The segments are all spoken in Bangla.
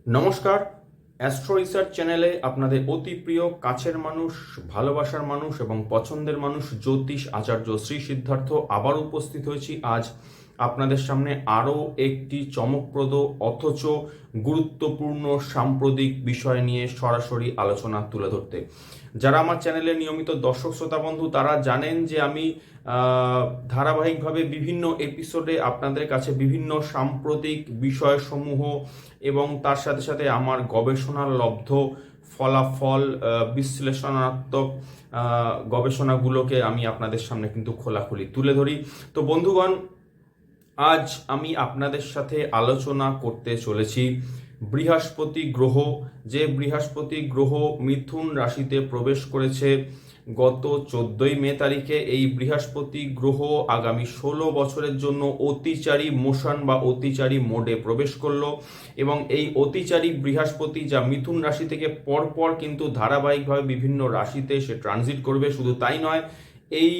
নমস্কার। অ্যাস্ট্রো রিসার্চ চ্যানেলে আপনাদের অতি প্রিয় কাছের মানুষ, ভালোবাসার মানুষ এবং পছন্দের মানুষ জ্যোতিষ আচার্য শ্রী সিদ্ধার্থ আবার উপস্থিত হয়েছি আজ আপনাদের সামনে আরও একটি চমকপ্রদ অথচ গুরুত্বপূর্ণ সাম্প্রতিক বিষয় নিয়ে সরাসরি আলোচনা তুলে ধরতে। যারা আমার চ্যানেলে নিয়মিত দর্শক শ্রোতা বন্ধু তারা জানেন যে আমি ধারাবাহিকভাবে বিভিন্ন এপিসোডে আপনাদের কাছে বিভিন্ন সাম্প্রতিক বিষয়সমূহ এবং তার সাথে সাথে আমার গবেষণার লব্ধ ফলাফল, বিশ্লেষণাত্মক গবেষণাগুলোকে আমি আপনাদের সামনে কিন্তু খোলাখুলি তুলে ধরি। তো বন্ধুগণ, আজ আমি আপনাদের সাথে আলোচনা করতে চলেছি বৃহস্পতি গ্রহ। যে বৃহস্পতি গ্রহ মিথুন রাশিতে প্রবেশ করেছে গত 14ই মে তারিখে। এই বৃহস্পতি গ্রহ আগামী 16 বছরের জন্য অতিচারী মোশন বা অতিচারী মোডে প্রবেশ করলো এবং এই অতিচারী বৃহস্পতি যা মিথুন রাশি থেকে পরপর কিন্তু ধারাবাহিকভাবে বিভিন্ন রাশিতে সে ট্রানজিট করবে। শুধু তাই নয়, এই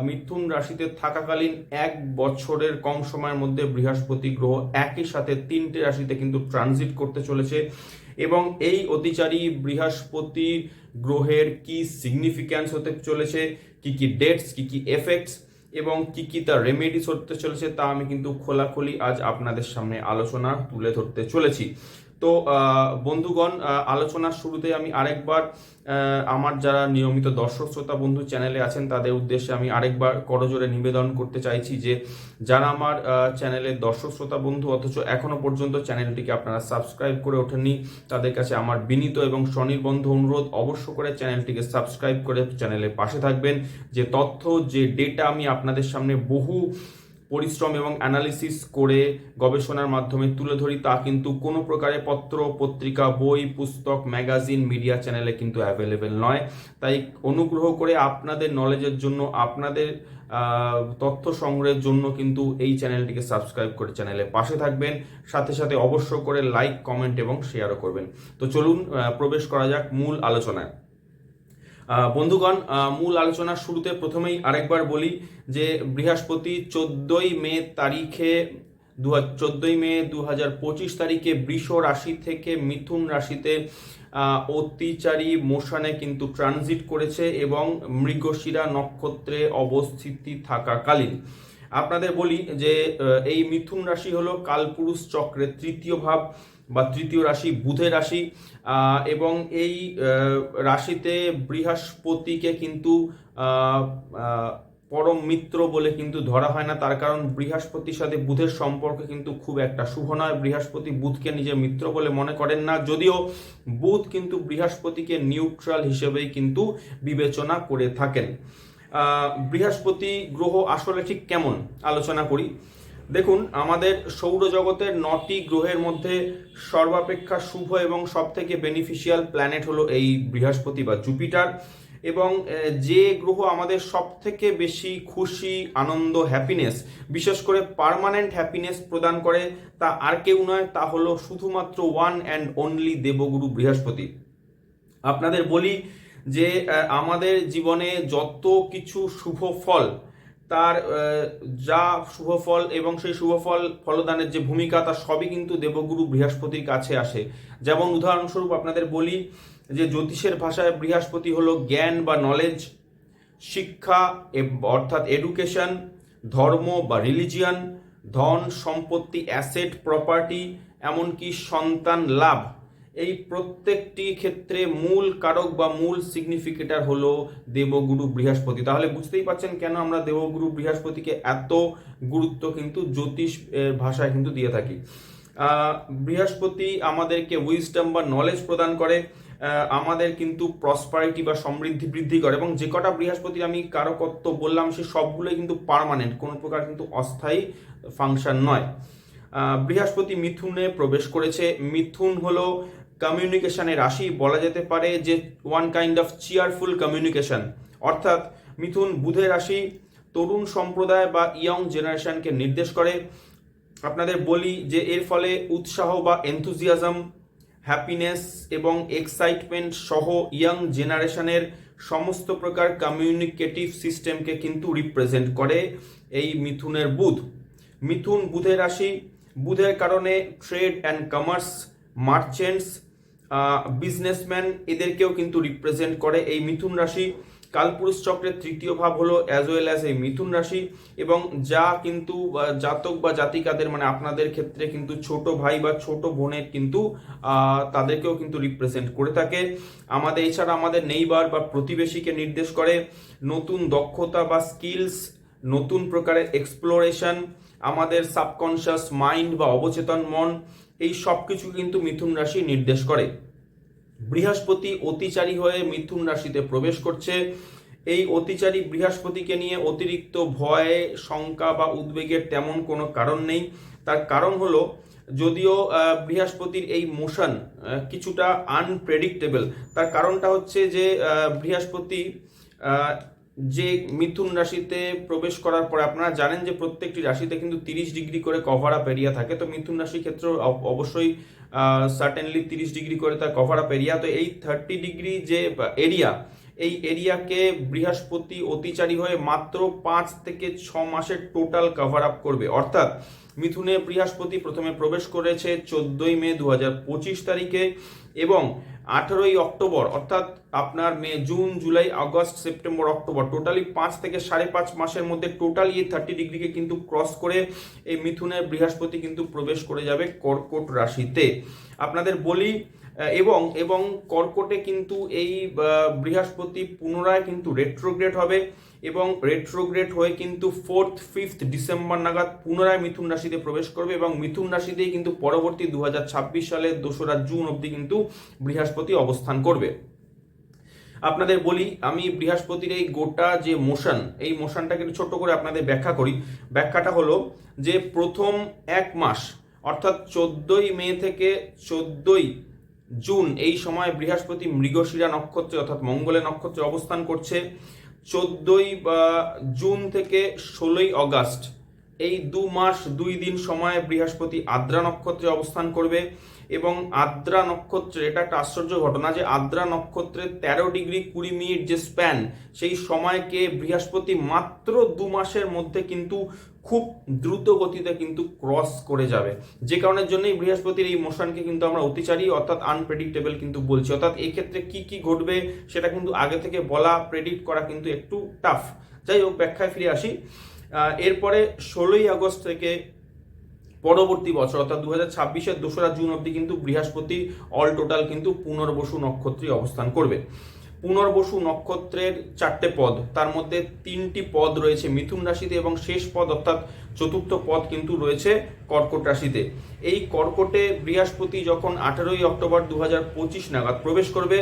মিথুন রাশিতে থাকাকালীন 1 বছরের কম সময়ের মধ্যে বৃহস্পতি গ্রহ একই সাথে 3টে রাশিতে কিন্তু ট্রানজিট করতে চলেছে। এবং এই অতিচারী বৃহস্পতি গ্রহের কি সিগনিফিক্যান্স হতে চলেছে, কি কি ডেটস, কি কি এফেক্টস এবং কি কি তার রেমেডিস হতে চলেছে তা আমি কিন্তু খোলাখুলি আজ আপনাদের সামনে আলোচনা তুলে ধরতে চলেছি। তো বন্ধুগণ, আলোচনার শুরুতে আমি আরেকবার আমার যারা নিয়মিত দর্শক শ্রোতা বন্ধু চ্যানেলে আছেন তাদের উদ্দেশ্যে আমি আরেকবার করজোরে নিবেদন করতে চাইছি যে যারা আমার চ্যানেলের দর্শক শ্রোতা বন্ধু অথচ এখনো পর্যন্ত চ্যানেলটিকে আপনারা সাবস্ক্রাইব করে ওঠেননি, তাদের কাছে আমার বিনীত এবং স্বনির্বন্ধ অনুরোধ, অবশ্য করে চ্যানেলটিকে সাবস্ক্রাইব করে চ্যানেলের পাশে থাকবেন। যে তথ্য, যে ডেটা আমি আপনাদের সামনে বহু পরিশ্রম এবং অ্যানালিসিস করে গবেষণার মাধ্যমে তুলে ধরি তা কিন্তু কোনো প্রকারে পত্র, পত্রিকা, বই, পুস্তক, ম্যাগাজিন, মিডিয়া চ্যানেলে কিন্তু অ্যাভেলেবেল নয়। তাই অনুগ্রহ করে আপনাদের নলেজের জন্য, আপনাদের তথ্য সংগ্রহের জন্য কিন্তু এই চ্যানেলটিকে সাবস্ক্রাইব করে চ্যানেলের পাশে থাকবেন। সাথে সাথে অবশ্য করে লাইক, কমেন্ট এবং শেয়ারও করবেন। তো চলুন প্রবেশ করা যাক মূল আলোচনায়। বন্ধুগণ, মূল আলোচনার শুরুতে প্রথমেই আরেকবার বলি যে বৃহস্পতি 14ই মে 2025 তারিখে বৃষ রাশি থেকে মিথুন রাশিতে অতিচারী মোশনে কিন্তু ট্রানজিট করেছে এবং মৃগশিরা নক্ষত্রে অবস্থিতি থাকাকালীন আপনাদের বলি যে এই মিথুন রাশি হলো কালপুরুষ চক্রের তৃতীয় ভাব বা তৃতীয় রাশি, বুধের রাশি। এবং এই রাশিতে বৃহস্পতিকে কিন্তু পরম মিত্র বলে কিন্তু ধরা হয় না। তার কারণ বৃহস্পতির সাথে বুধের সম্পর্ক কিন্তু খুব একটা শুভ নয়। বৃহস্পতি বুধকে নিজের মিত্র বলে মনে করেন না, যদিও বুধ কিন্তু বৃহস্পতিকে নিউট্রাল হিসেবেই কিন্তু বিবেচনা করে থাকেন। বৃহস্পতি গ্রহ আসলে ঠিক কেমন আলোচনা করি। দেখুন, আমাদের সৌরজগতের 9টি গ্রহের মধ্যে সর্বাপেক্ষা শুভ এবং সবথেকে বেনিফিশিয়াল প্ল্যানেট হলো এই বৃহস্পতি বা জুপিটার। এবং যে গ্রহ আমাদের সবথেকে বেশি খুশি, আনন্দ, হ্যাপিনেস, বিশেষ করে পার্মানেন্ট হ্যাপিনেস প্রদান করে তা আর কেউ নয়, তা হলো শুধুমাত্র ওয়ান অ্যান্ড অনলি দেবগুরু বৃহস্পতি। আপনাদের বলি যে আমাদের জীবনে যত কিছু শুভ ফল, তার যা শুভ ফল এবং সেই শুভ ফল ফলদানের যে ভূমিকা তা সবই কিন্তু দেবগুরু বৃহস্পতির কাছে আসে। যেমন উদাহরণস্বরূপ আপনাদের বলি যে জ্যোতিষের ভাষায় বৃহস্পতি হলো জ্ঞান বা নলেজ, শিক্ষা অর্থাৎ এডুকেশন, ধর্ম বা রিলিজিয়ান, ধন সম্পত্তি, অ্যাসেট প্রপার্টি, এমনকি সন্তান লাভ, এই প্রত্যেকটি ক্ষেত্রে মূল কারক বা মূল সিগনিফিকেটর হলো দেবগুরু বৃহস্পতি। তাহলে বুঝতেই পারছেন কেন আমরা দেবগুরু বৃহস্পতিকে এত গুরুত্ব কিন্তু জ্যোতিষ ভাষায় কিন্তু দিয়ে থাকি। বৃহস্পতি আমাদেরকে উইজডম বা নলেজ প্রদান করে, আমাদের কিন্তু প্রসপারিটি বা সমৃদ্ধি বৃদ্ধি করে। এবং যে কটা বৃহস্পতি আমি কারকত্ব বললাম সে সবগুলোই কিন্তু পার্মানেন্ট, কোনো প্রকার কিন্তু অস্থায়ী ফাংশন নয়। বৃহস্পতি মিথুনে প্রবেশ করেছে। মিথুন হলো কমিউনিকেশনের রাশি, বলা যেতে পারে যে one kind of cheerful communication. অর্থাৎ মিথুন বুধের রাশি, তরুণ সম্প্রদায় বা ইয়ং জেনারেশনকে নির্দেশ করে। আপনাদের বলি যে এর ফলে উৎসাহ বা এনথুজিয়াজম, হ্যাপিনেস এবং এক্সাইটমেন্ট সহ ইয়ং জেনারেশনের সমস্ত প্রকার কমিউনিকেটিভ সিস্টেমকে কিন্তু রিপ্রেজেন্ট করে এই মিথুনের বুধ। মিথুন বুধের রাশি, বুধের কারণে trade and commerce merchants, businessman, এদেরকেও কিন্তু রিপ্রেজেন্ট করে এই মিথুন রাশি। কালপুরুষ চক্রের তৃতীয় ভাব হলো অ্যাজ ওয়েল অ্যাজ এই মিথুন রাশি, এবং যা কিন্তু জাতক বা জাতিকাদের মানে আপনাদের ক্ষেত্রে কিন্তু ছোট ভাই বা ছোট বোনের কিন্তু তাদেরকেও কিন্তু রিপ্রেজেন্ট করে থাকে। আমাদের এছাড়া আমাদের নেইবার বা প্রতিবেশীকে নির্দেশ করে, নতুন দক্ষতা বা স্কিলস, নতুন প্রকারের এক্সপ্লোরেশন, আমাদের সাবকনশিয়াস মাইন্ড বা অবচেতন মন, এই সব কিছু কিন্তু মিথুন রাশি নির্দেশ করে। বৃহস্পতি অতিচারী হয়ে মিথুন রাশিতে প্রবেশ করছে। এই অতিচারী বৃহস্পতিকে নিয়ে অতিরিক্ত ভয়, শঙ্কা বা উদ্বেগের তেমন কোনো কারণ নেই। তার কারণ হলো, যদিও বৃহস্পতির এই মোশন কিছুটা আনপ্রেডিক্টেবল, তার কারণটা হচ্ছে যে বৃহস্পতি যে মিথুন রাশিতে প্রবেশ করার পরে আপনারা জানেন যে প্রত্যেকটি রাশিতে কিন্তু 30 ডিগ্রি করে কভার আপ এরিয়া থাকে। তো মিথুন রাশির ক্ষেত্রে অবশ্যই সার্টেনলি 30 ডিগ্রি করে তার কভার আপ এরিয়া। তো এই 30 ডিগ্রি যে এরিয়া, এই এরিয়াকে বৃহস্পতি অতিচারী হয়ে মাত্র 5 থেকে 6 মাসের টোটাল কভার আপ করবে। অর্থাৎ মিথুনে বৃহস্পতি প্রথমে প্রবেশ করেছে 14ই মে 2025 তারিখে, এবং 18ই অক্টোবর, অর্থাৎ আপনার May, June, July, August, September, October, totally 5 থেকে 5.5 মাসের মধ্যে টোটালি এই 30 ডিগ্রিকে কিন্তু ক্রস করে এই মিথুনের বৃহস্পতি কিন্তু প্রবেশ করে যাবে কর্কট রাশিতে। আপনাদের বলি, এবং এবং কর্কটে কিন্তু এই বৃহস্পতি পুনরায় কিন্তু রেট্রোগ্রেড হবে, এবং রেট্রোগ্রেড হয়ে কিন্তু 4th 5th ডিসেম্বর নাগাদ পুনরায় মিথুন রাশিতে প্রবেশ করবে, এবং মিথুন রাশিতেই কিন্তু পরবর্তী 2026 সালের 2রা জুন অবধি কিন্তু বৃহস্পতি অবস্থান করবে। আপনাদের বলি, আমি বৃহস্পতির এই গোটা যে মোশন, এই মোশনটাকে একটু ছোট্ট করে আপনাদের ব্যাখ্যা করি। ব্যাখ্যাটা হলো যে প্রথম 1 মাস অর্থাৎ 14ই মে থেকে 14ই জুন এই সময় বৃহস্পতি মৃগশিরা নক্ষত্রে অর্থাৎ মঙ্গলের নক্ষত্রে অবস্থান করছে। 14ই জুন থেকে 16ই অগাস্ট এই 2 মাস 2 দিন সময়ে বৃহস্পতি আদ্রা নক্ষত্রে অবস্থান করবে, এবং আদ্রা নক্ষত্রে, এটা একটা আশ্চর্য ঘটনা যে আদ্রা নক্ষত্রে 13 ডিগ্রি 20 মিনিট যে স্প্যান, সেই সময়কে বৃহস্পতি মাত্র 2 মাসের মধ্যে কিন্তু খুব দ্রুত গতিতে কিন্তু ক্রস করে যাবে, যে কারণের জন্যই বৃহস্পতির এই মোশনকে কিন্তু আমরা অতিচারী অর্থাৎ আনপ্রেডিক্টেবল কিন্তু বলছি। অর্থাৎ এই ক্ষেত্রে কি কি ঘটবে সেটা কিন্তু আগে থেকে বলা, প্রেডিক্ট করা কিন্তু একটু টাফ। যাই হোক, ব্যাখ্যায় ফিরে আসি। এরপরে 16ই আগস্ট থেকে পরবর্তী বছর অর্থাৎ 2026-এর 2রা জুন অবধি কিন্তু বৃহস্পতি অল টোটাল কিন্তু পুনর্বসু নক্ষত্রে অবস্থান করবে। পুনর্বসু নক্ষত্রের 4টে পদ, তার মধ্যে 3টি পদ রয়েছে মিথুন রাশিতে, এবং শেষ পদ অর্থাৎ চতুর্থ পদ কিন্তু রয়েছে কর্কট রাশিতে। এই কর্কটে বৃহস্পতি যখন 18ই অক্টোবর 2025 নাগাদ প্রবেশ করবে,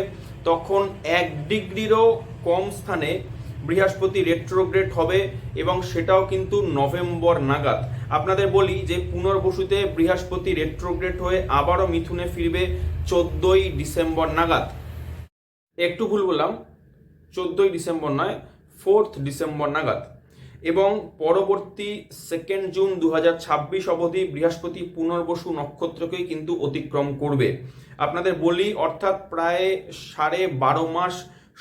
তখন 1 ডিগ্রিরও কম স্থানে বৃহস্পতি রেট্রোগ্রেড হবে, এবং সেটাও কিন্তু নভেম্বর নাগাদ। আপনাদের বলি যে পুনর্বসুতে বৃহস্পতি রেট্রোগ্রেড হয়ে আবারও মিথুনে ফিরবে 14ই ডিসেম্বর নাগাদ। একটু ভুল বললাম, 14ই ডিসেম্বর নয়, 4th ডিসেম্বর নাগাদ। এবং পরবর্তী 2nd জুন 2026 অবধি বৃহস্পতি পুনর্বসু নক্ষত্রকেই কিন্তু অতিক্রম করবে। আপনাদের বলি, অর্থাৎ প্রায় 12.5 মাস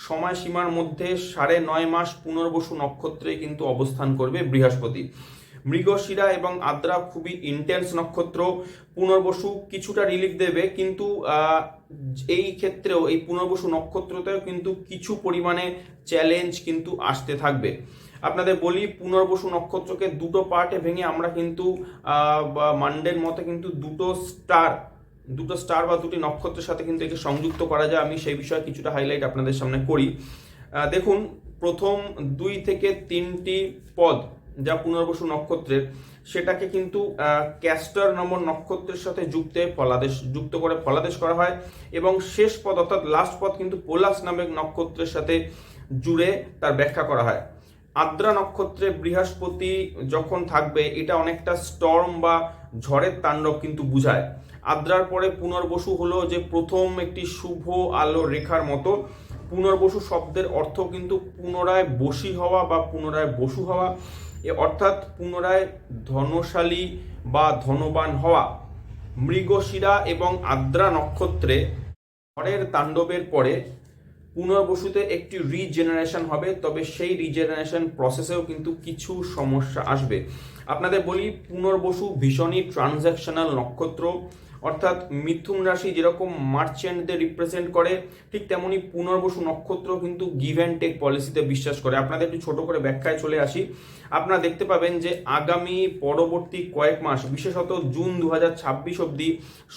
সময়সীমার মধ্যে 9.5 মাস পুনর্বসু নক্ষত্রে কিন্তু অবস্থান করবে বৃহস্পতি। মৃগশিরা এবং আদ্রা খুবই ইন্টেন্স নক্ষত্র। পুনর্বসু কিছুটা রিলিফ দেবে, কিন্তু এই ক্ষেত্রেও এই পুনর্বসু নক্ষত্রতেও কিন্তু কিছু পরিমাণে চ্যালেঞ্জ কিন্তু আসতে থাকবে। আপনাদের বলি, পুনর্বসু নক্ষত্রকে দুটো পার্টে ভেঙে আমরা কিন্তু মান্ডের মতে কিন্তু দুটো স্টার বা দুটি নক্ষত্রের সাথে কিন্তু একে সংযুক্ত করা যায়। আমি সেই বিষয়ে কিছুটা হাইলাইট আপনাদের সামনে করি। দেখুন, প্রথম 2 থেকে 3টি পদ যা পুনর্বসু নক্ষত্রের, সেটাকে কিন্তু ক্যাস্টর নম্বর নক্ষত্রের সাথে যুক্ত করে ফলাদেশ করা হয়, এবং শেষ পদ অর্থাৎ লাস্ট পদ কিন্তু পোলাস নামক নক্ষত্রের সাথে জুড়ে তার ব্যাখ্যা করা হয়। আদ্রা নক্ষত্রে বৃহস্পতি যখন থাকবে, এটা অনেকটা স্টর্ম বা ঝড়ের তাণ্ডব কিন্তু বুঝায়। আদ্রার পরে পুনর্বসু হলো যে প্রথম একটি শুভ আলো রেখার মতো। পুনর্বসু শব্দের অর্থ কিন্তু পুনরায় বশী হওয়া বা পুনরায় বসু হওয়া, অর্থাৎ পুনরায় ধনশালী বা ধনবান হওয়া। মৃগশিরা এবং আদ্রা নক্ষত্রে ঝড়ের তাণ্ডবের পরে পুনর্বসুতে একটি রিজেনারেশন হবে, তবে সেই রিজেনারেশন প্রসেসেও কিন্তু কিছু সমস্যা আসবে। আপনাদের বলি, পুনর্বসু ভীষণই ট্রানজ্যাকশনাল নক্ষত্র, অর্থাৎ মিথুন রাশি যেরকম মার্চেন্টদের রিপ্রেজেন্ট করে, ঠিক তেমনি পুনর্বসু নক্ষত্র কিন্তু গিভ অ্যান্ড টেক পলিসিতে বিশ্বাস করে। আপনাদের একটু ছোট করে ব্যাখ্যায় চলে আসি। আপনারা দেখতে পাবেন যে আগামী পরবর্তী কয়েক মাস, বিশেষত জুন 2026 অবধি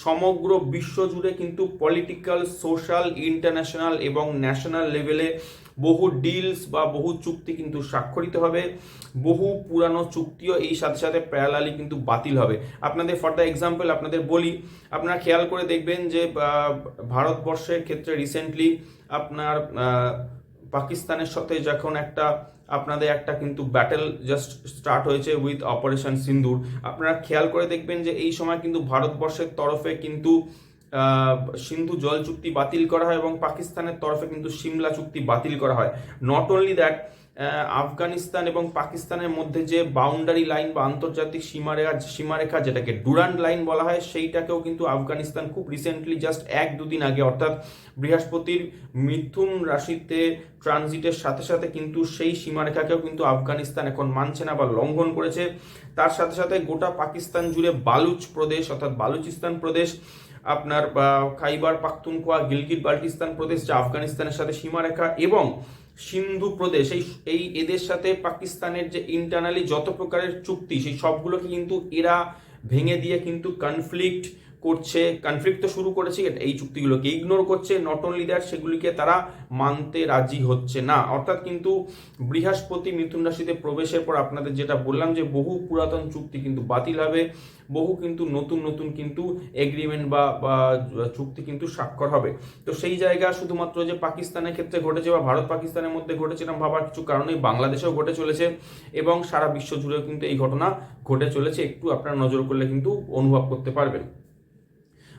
সমগ্র বিশ্ব জুড়ে কিন্তু পলিটিক্যাল, সোশ্যাল, ইন্টারন্যাশনাল এবং ন্যাশনাল লেভেলে বহু ডিলস বা বহু চুক্তি কিন্তু স্বাক্ষরিত হবে। বহু পুরানো চুক্তিও এই সাথে সাথে প্যারালালি কিন্তু বাতিল হবে। আপনাদের ফর দ্য এক্সাম্পল আপনাদের বলি, আপনারা খেয়াল করে দেখবেন যে ভারতবর্ষের ক্ষেত্রে রিসেন্টলি আপনার পাকিস্তানের সাথে যখন আপনাদের একটা কিন্তু ব্যাটেল জাস্ট স্টার্ট হয়েছে উইথ অপারেশন সিন্দুর, আপনারা খেয়াল করে দেখবেন যে এই সময় কিন্তু ভারতবর্ষের তরফে কিন্তু সিন্ধু জল চুক্তি বাতিল করা হয় এবং পাকিস্তানের তরফে কিন্তু সিমলা চুক্তি বাতিল করা হয়। নট অনলি দ্যাট, আফগানিস্তান এবং পাকিস্তানের মধ্যে যে বাউন্ডারি লাইন বা আন্তর্জাতিক সীমারেখা যেটাকে ডুরান্ড লাইন বলা হয়, সেইটাকেও কিন্তু আফগানিস্তান খুব রিসেন্টলি জাস্ট 1-2 দিন আগে, অর্থাৎ বৃহস্পতির মিথুন রাশিতে ট্রানজিটের সাথে সাথে কিন্তু সেই সীমারেখাকেও কিন্তু আফগানিস্তান এখন মানছে না বা লঙ্ঘন করেছে। তার সাথে সাথে গোটা পাকিস্তান জুড়ে বালুচ প্রদেশ অর্থাৎ বালুচিস্তান প্রদেশ, আপনার খাইবার পাখতুনখোয়া, গিলগিট বাল্টিস্তান প্রদেশ যা আফগানিস্তানের সাথে সীমারেখা, এবং সিন্ধু প্রদেশ, এদের সাথে পাকিস্তানের যে ইন্টারনালি যত প্রকারের চুক্তি সেই সবগুলোকে কিন্তু এরা ভেঙে দিয়ে কিন্তু কনফ্লিক্ট তো শুরু করেছে, এই চুক্তিগুলোকে ইগনোর করছে। নট অনলি দ্যাট, সেগুলিকে তারা মানতে রাজি হচ্ছে না। অর্থাৎ কিন্তু বৃহস্পতি মিথুন রাশিতে প্রবেশের পর আপনাদের যেটা বললাম যে বহু পুরাতন চুক্তি কিন্তু বাতিল হবে, বহু কিন্তু নতুন নতুন কিন্তু এগ্রিমেন্ট বা চুক্তি কিন্তু স্বাক্ষর হবে। তো সেই জায়গা শুধুমাত্র যে পাকিস্তানের ক্ষেত্রে ঘটেছে বা ভারত পাকিস্তানের মধ্যে ঘটেছে এরকম ভাবার কিছু কারণেই বাংলাদেশেও ঘটে চলেছে এবং সারা বিশ্ব জুড়েও কিন্তু এই ঘটনা ঘটে চলেছে। একটু আপনারা নজর করলে কিন্তু অনুভব করতে পারবেন।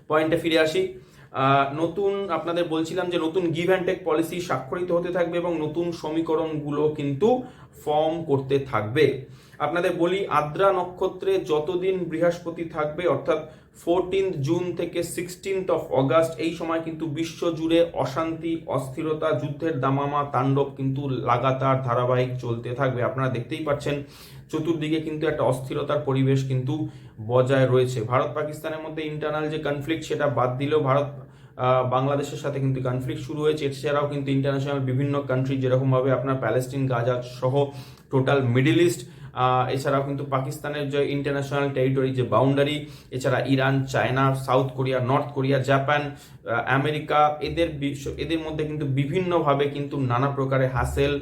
পয়েন্টে ফিরে আসি। নতুন আপনাদের বলছিলাম যে নতুন গিভ অ্যান্ড টেক পলিসি স্বাক্ষরিত হতে থাকবে এবং নতুন সমীকরণগুলো কিন্তু ফর্ম করতে থাকবে। আপনাদের বলি, আদ্রা নক্ষত্রে যতদিন বৃহস্পতি থাকবে অর্থাৎ 14 জুন থেকে 16 অগাস্ট, এই সময় কিন্তু বিশ্ব জুড়ে অশান্তি, অস্থিরতা, যুদ্ধের দামামা তাণ্ডব কিন্তু লাগাতার ধারাবাহিক চলতে থাকবে। আপনারা দেখতেই পাচ্ছেন চতুর্দিকে কিন্তু একটা অস্থিরতার পরিবেশ কিন্তু বজায় রয়েছে। ভারত পাকিস্তানের মধ্যে ইন্টারনাল যে কনফ্লিক্ট সেটা বাদ দিলেও বাংলাদেশের সাথে কিন্তু কনফ্লিক্ট শুরু হয়েছে। এছাড়াও কিন্তু ইন্টারন্যাশনাল বিভিন্ন কান্ট্রি যেরকমভাবে আপনার প্যালেস্টিন, গাজা সহ টোটাল মিডল ইস্ট, এছাড়াও কিন্তু পাকিস্তানের যে ইন্টারন্যাশনাল টেরিটরি যে বাউন্ডারি, এছাড়া Iran, China, south Korea, north Korea, Japan, America, এদের মধ্যে কিন্তু বিভিন্নভাবে কিন্তু নানা প্রকারের হ্যাসেল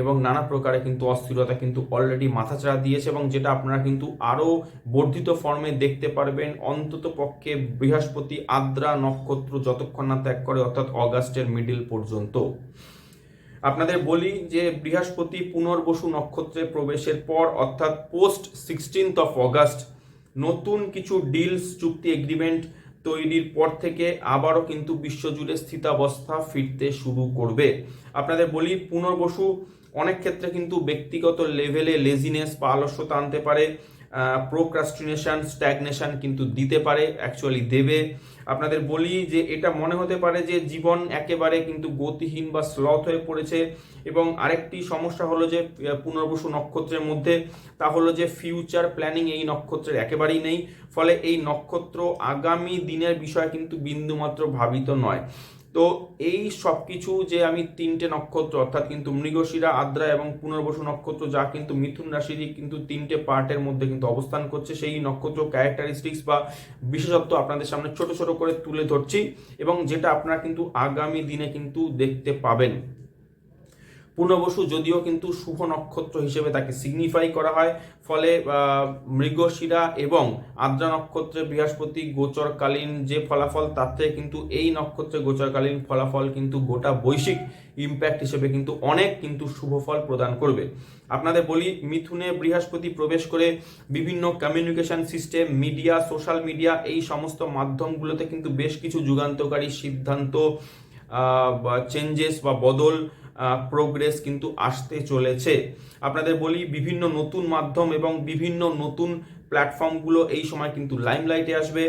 এবং নানা প্রকারে কিন্তু অস্থিরতা কিন্তু অলরেডি মাথাচাড়া দিয়েছে এবং যেটা আপনারা কিন্তু আরও বর্ধিত ফর্মে দেখতে পারবেন অন্তত পক্ষে বৃহস্পতি আদ্রা নক্ষত্র যতক্ষণ না ত্যাগ করে, অর্থাৎ অগাস্টের মিডিল পর্যন্ত। আপনাদের বলি যে বৃহস্পতি পুনর্বসু নক্ষত্রে প্রবেশের পর অর্থাৎ পোস্ট 16 অগাস্ট নতুন কিছু ডিলস, চুক্তি, এগ্রিমেন্ট তৈরির পর থেকে আবারও কিন্তু বিশ্বজুড়ে স্থিতাবস্থা ফিরতে শুরু করবে। আপনাদের বলি, পুনর্বসু অনেক ক্ষেত্রে কিন্তু ব্যক্তিগত লেভেলে লেজিনেস বা আলস্যতা আনতে পারে, প্রোক্রাস্টিনেশন, স্ট্যাগনেশন কিন্তু দিতে পারে, অ্যাকচুয়ালি দেবে। আপনাদের বলি যে এটা মনে হতে পারে যে জীবন একেবারে কিন্তু গতিহীন বা স্লথ হয়ে পড়েছে। এবং আরেকটি সমস্যা হলো যে পুনর্বসু নক্ষত্রের মধ্যে, তা হলো যে ফিউচার প্ল্যানিং এই নক্ষত্রের একেবারেই নেই। ফলে এই নক্ষত্র আগামী দিনের বিষয় কিন্তু বিন্দুমাত্র ভাবিত নয়। তো এই সব কিছু যে আমি 3টে নক্ষত্র অর্থাৎ কিন্তু মৃগশিরা, আদ্রা এবং পুনর্বসু নক্ষত্র যা কিন্তু মিথুন রাশিরই কিন্তু 3টে পার্টের মধ্যে কিন্তু অবস্থান করছে, সেই নক্ষত্র ক্যারেক্টারিস্টিক্স বা বিশেষত্ব আপনাদের সামনে ছোট ছোট করে তুলে ধরছি এবং যেটা আপনারা কিন্তু আগামী দিনে কিন্তু দেখতে পাবেন। পুনর্বসু যদিও কিন্তু শুভ নক্ষত্র হিসেবে তাকে সিগনিফাই করা হয়, ফলে মৃগশিরা এবং আদ্রা নক্ষত্রে বৃহস্পতি গোচরকালীন যে ফলাফল তার থেকে কিন্তু এই নক্ষত্রে গোচরকালীন ফলাফল কিন্তু গোটা বৈশ্বিক ইম্প্যাক্ট হিসেবে কিন্তু অনেক কিন্তু শুভ ফল প্রদান করবে। আপনাদের বলি, মিথুনে বৃহস্পতি প্রবেশ করে বিভিন্ন communication system, media, social media এই সমস্ত মাধ্যমগুলোতে কিন্তু বেশ কিছু যুগান্তকারী সিদ্ধান্ত, চেঞ্জেস বা বদল, প্রোগ্রেস কিন্তু আসতে চলেছে। আপনাদের বলি, বিভিন্ন নতুন মাধ্যম এবং বিভিন্ন নতুন প্ল্যাটফর্মগুলো এই সময় কিন্তু লাইমলাইটে আসবে।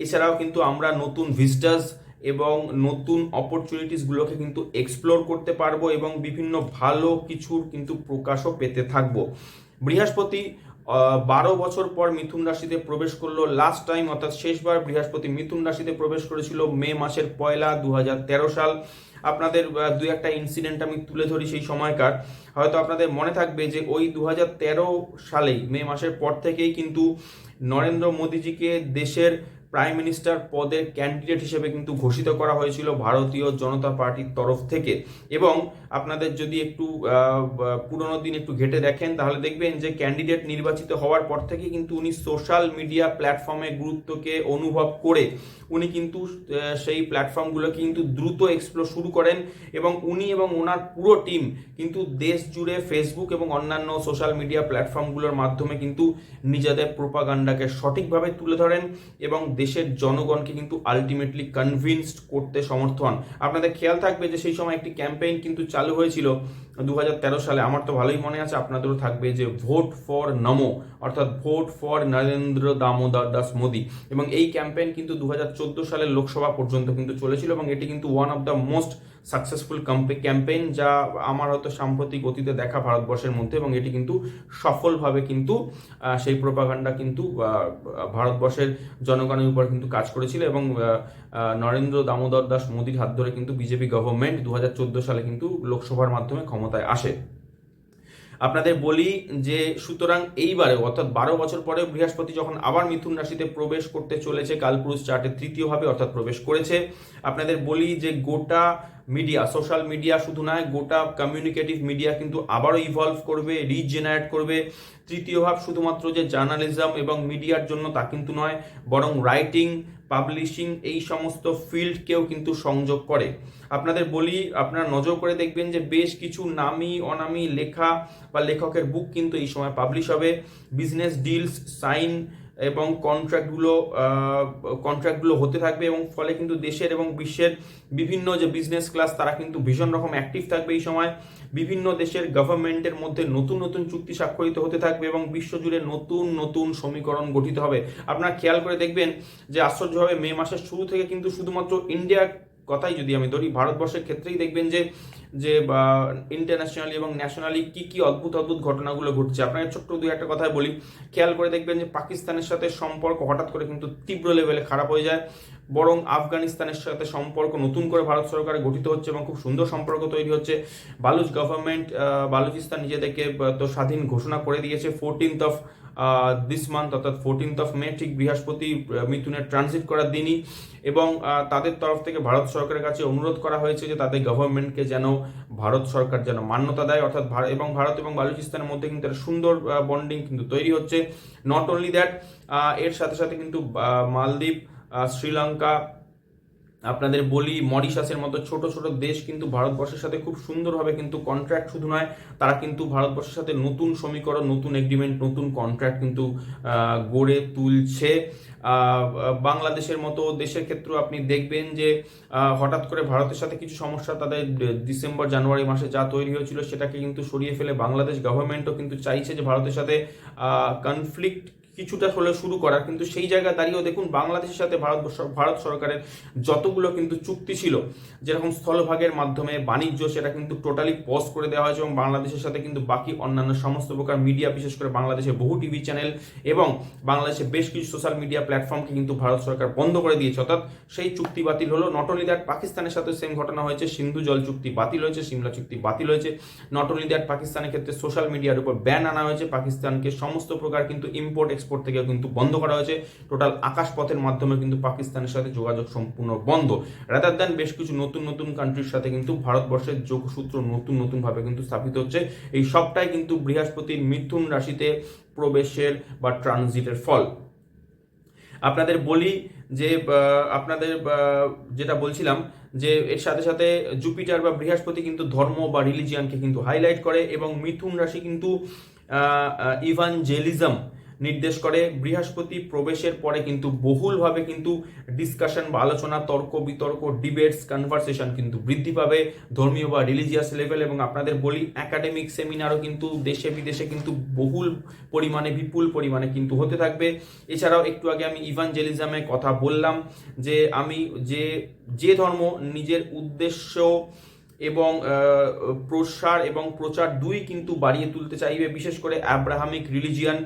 এছাড়াও কিন্তু আমরা নতুন ভিস্টাস এবং নতুন অপরচুনিটিসগুলোকে কিন্তু এক্সপ্লোর করতে পারবো এবং বিভিন্ন ভালো কিছুর কিন্তু প্রকাশও পেতে থাকবো। বৃহস্পতি বছর পর মিথুন রাশিতে প্রবেশ করলো লাস্ট টাইম, অর্থাৎ শেষবার বৃহস্পতি মিথুন রাশিতে প্রবেশ করেছিল মে মাসের 1 সাল। আপনাদের দু একটা ইনসিডেন্ট আমি তুলে ধরি সেই সময়কার। হয়তো আপনাদের মনে থাকবে যে ওই 2013 সালেই মে মাসের পর থেকেই কিন্তু নরেন্দ্র মোদীজিকে দেশের প্রাইম মিনিস্টার পদের ক্যান্ডিডেট হিসেবে কিন্তু ঘোষিত করা হয়েছিল ভারতীয় জনতা পার্টির তরফ থেকে। এবং আপনাদের যদি একটু পুরোনো দিন একটু ঘেটে দেখেন তাহলে দেখবেন যে ক্যান্ডিডেট নির্বাচিত হওয়ার পর থেকে কিন্তু উনি সোশ্যাল মিডিয়া প্ল্যাটফর্মের গুরুত্বকে অনুভব করে উনি কিন্তু সেই প্ল্যাটফর্মগুলোকে কিন্তু দ্রুত এক্সপ্লোর শুরু করেন এবং উনি এবং ওনার পুরো টিম কিন্তু দেশ জুড়ে ফেসবুক এবং অন্যান্য সোশ্যাল মিডিয়া প্ল্যাটফর্মগুলোর মাধ্যমে কিন্তু নিজেদের প্রোপাগান্ডাকে সঠিকভাবে তুলে ধরেন এবং দেশের জনগণকে কিন্তু আলটিমেটলি কনভিন্সড করতে সমর্থ হন। আপনাদের খেয়াল থাকবে যে সেই সময় একটি ক্যাম্পেইন কিন্তু চালু হয়েছিল 2013 সালে, আমার তো ভালোই মনে আছে, আপনাদেরও থাকবে, যে ভোট ফর নমো, অর্থাৎ ভোট ফর নরেন্দ্র দামোদর দাস মোদী। এবং এই ক্যাম্পেইন কিন্তু 2014 সালের লোকসভা পর্যন্ত কিন্তু চলেছিল এবং এটি কিন্তু one of the most successful campaign যা আমার হয়তো সাম্প্রতিক অতীতে দেখা ভারতবর্ষের মধ্যে। এবং এটি কিন্তু সফলভাবে কিন্তু সেই প্রোপাগান্ডা কিন্তু ভারতবর্ষের জনগণের উপর কিন্তু কাজ করেছিল এবং নরেন্দ্র দামোদর দাস মোদীর হাত ধরে কিন্তু বিজেপি গভর্নমেন্ট 2014 সালে কিন্তু লোকসভার মাধ্যমে ক্ষমতায় আসে। আপনাদের বলি যে সুতরাং এইবারে অর্থাৎ 12 বছর পরে বৃহস্পতি যখন আবার মিথুন রাশিতে প্রবেশ করতে চলেছে কালপুরুষ চার্টে তৃতীয়ভাবে অর্থাৎ প্রবেশ করেছে, আপনাদের বলি যে গোটা মিডিয়া, সোশ্যাল মিডিয়া শুধু নয়, গোটা কমিউনিকেটিভ মিডিয়া কিন্তু আবারও ইভলভ করবে, রিজেনারেট করবে। তৃতীয় ভাব শুধুমাত্র যে জার্নালিজম এবং মিডিয়ার জন্য তা কিন্তু নয়, বরং রাইটিং, পাবলিশিং এই সমস্ত ফিল্ডকেও কিন্তু সংযোগ করে। আপনাদের বলি, আপনারা নজর করে দেখবেন যে বেশ কিছু নামি অনামি লেখা বা লেখকের বুক কিন্তু এই সময় পাবলিশ হবে। বিজনেস ডিলস সাইন এবং কন্ট্রাক্টগুলো হতে থাকবে এবং ফলে কিন্তু দেশের এবং বিশ্বের বিভিন্ন যে বিজনেস ক্লাস তারা কিন্তু ভীষণ রকম অ্যাক্টিভ থাকবে এই সময়। বিভিন্ন দেশের গভর্নমেন্টের মধ্যে নতুন নতুন চুক্তি স্বাক্ষরিত হতে থাকবে এবং বিশ্বজুড়ে নতুন নতুন সমীকরণ গঠিত হবে। আপনারা খেয়াল করে দেখবেন যে আশ্চর্যভাবে মে মাসের শুরু থেকে কিন্তু শুধুমাত্র ইন্ডিয়ার কথাই যদি আমি ধরি, ভারতবর্ষের ক্ষেত্রেই দেখবেন যে ইন্টারন্যাশনালি এবং ন্যাশনালি কি কি অদ্ভুত অদ্ভুত ঘটনাগুলো ঘটছে। আপনাকে ছোট্ট দুই একটা কথাই বলি, খেয়াল করে দেখবেন যে পাকিস্তানের সাথে সম্পর্ক হঠাৎ করে কিন্তু তীব্র লেভেলে খারাপ হয়ে যায়, বরং আফগানিস্তানের সাথে সম্পর্ক নতুন করে ভারত সরকারে গঠিত হচ্ছে এবং খুব সুন্দর সম্পর্ক তৈরি হচ্ছে। বালুচ গভর্নমেন্ট, বালুচিস্তান নিজেদেরকে তো স্বাধীন ঘোষণা করে দিয়েছে 14th of দিস মান্থ, অর্থাৎ 14th of May, ঠিক বৃহস্পতি মিথুনের ট্রানজিট করার দিনই। এবং তাদের তরফ থেকে ভারত সরকারের কাছে অনুরোধ করা হয়েছে যে তাদের গভর্নমেন্টকে যেন ভারত সরকার যেন মান্যতা দেয়, অর্থাৎ ভারত এবং বালুচিস্তানের মধ্যে কিন্তু একটা সুন্দর বন্ডিং কিন্তু তৈরি হচ্ছে। নট অনলি দ্যাট, এর সাথে সাথে কিন্তু মালদ্বীপ, শ্রীলঙ্কা, আপনাদের বলি মরিশাসের মতো ছোট ছোট দেশ কিন্তু ভারতবর্ষের সাথে খুব সুন্দরভাবে কিন্তু কন্ট্রাক্ট শুধু নয়, তারা কিন্তু ভারতবর্ষের সাথে নতুন সমীকরণ, নতুন এগ্রিমেন্ট, নতুন কন্ট্রাক্ট কিন্তু গড়ে তুলছে। বাংলাদেশের মতো দেশের ক্ষেত্রেও আপনি দেখবেন যে হঠাৎ করে ভারতের সাথে কিছু সমস্যা তাদের ডিসেম্বর জানুয়ারি মাসে যা তৈরি হয়েছিল সেটাকে কিন্তু সরিয়ে ফেলে বাংলাদেশ গভর্নমেন্টও কিন্তু চাইছে যে ভারতের সাথে কনফ্লিক্ট কিছুটা হলেও শুরু করার। কিন্তু সেই জায়গায় দাঁড়িয়েও দেখুন বাংলাদেশের সাথে ভারত সরকারের যতগুলো কিন্তু চুক্তি ছিল, যেরকম স্থলভাগের মাধ্যমে বাণিজ্য, সেটা কিন্তু টোটালি পজ করে দেওয়া হয়েছে এবং বাংলাদেশের সাথে কিন্তু বাকি অন্যান্য সমস্ত প্রকার মিডিয়া, বিশেষ করে বাংলাদেশের বহু টিভি চ্যানেল এবং বাংলাদেশের বেশ কিছু সোশ্যাল মিডিয়া প্ল্যাটফর্মকে কিন্তু ভারত সরকার বন্ধ করে দিয়েছে, অর্থাৎ সেই চুক্তি বাতিল হলো। নট অনলি দ্যাট, পাকিস্তানের সাথে সেম ঘটনা হয়েছে, সিন্ধু জল চুক্তি বাতিল হয়েছে, সিমলা চুক্তি বাতিল হয়েছে। নট অনলি দ্যাট, পাকিস্তানের ক্ষেত্রে সোশ্যাল মিডিয়ার উপর ব্যান আনা হয়েছে, পাকিস্তানকে সমস্ত প্রকার কিন্তু ইম্পোর্ট এক্সপোর্ট থেকে কিন্তু বন্ধ করা হয়েছে। টোটাল আকাশপথের মাধ্যমে কিন্তু পাকিস্তানের সাথে যোগাযোগ সম্পূর্ণ বন্ধ। রাদার দ্যান বেশ কিছু নতুন নতুন কান্ট্রির সাথে কিন্তু ভারতবর্ষের যোগসূত্র নতুন নতুন ভাবে কিন্তু স্থাপিত হচ্ছে। এই সবটাই কিন্তু বৃহস্পতির মিথুন রাশিতে প্রবেশের বা ট্রানজিটের ফল। আপনাদের বলি যে আপনাদের যেটা বলছিলাম যে এর সাথে সাথে জুপিটার বা বৃহস্পতি কিন্তু ধর্ম বা রিলিজিয়ানকে কিন্তু হাইলাইট করে এবং মিথুন রাশি কিন্তু ইভাঞ্জেলিজম নির্দেশ করে। বৃহস্পতি প্রবেশের পরে কিন্তু বহুলভাবে কিন্তু ডিসকাশন বা আলোচনা, তর্ক বিতর্ক, ডিবেটস, কনভারসেশন কিন্তু বৃদ্ধি পাবে ধর্মীয় বা রিলিজিয়াস লেভেল। এবং আপনাদের বলি একাডেমিক সেমিনারও কিন্তু দেশে বিদেশে কিন্তু বহুল পরিমাণে, বিপুল পরিমাণে কিন্তু হতে থাকবে। এছাড়াও একটু আগে আমি ইভাঞ্জেলিজমের কথা বললাম যে আমি যে ধর্ম নিজের উদ্দেশ্য এবং প্রসার এবং প্রচার দুই কিন্তু বাড়িয়ে তুলতে চাইবে, বিশেষ করে আব্রাহামিক রিলিজিয়ান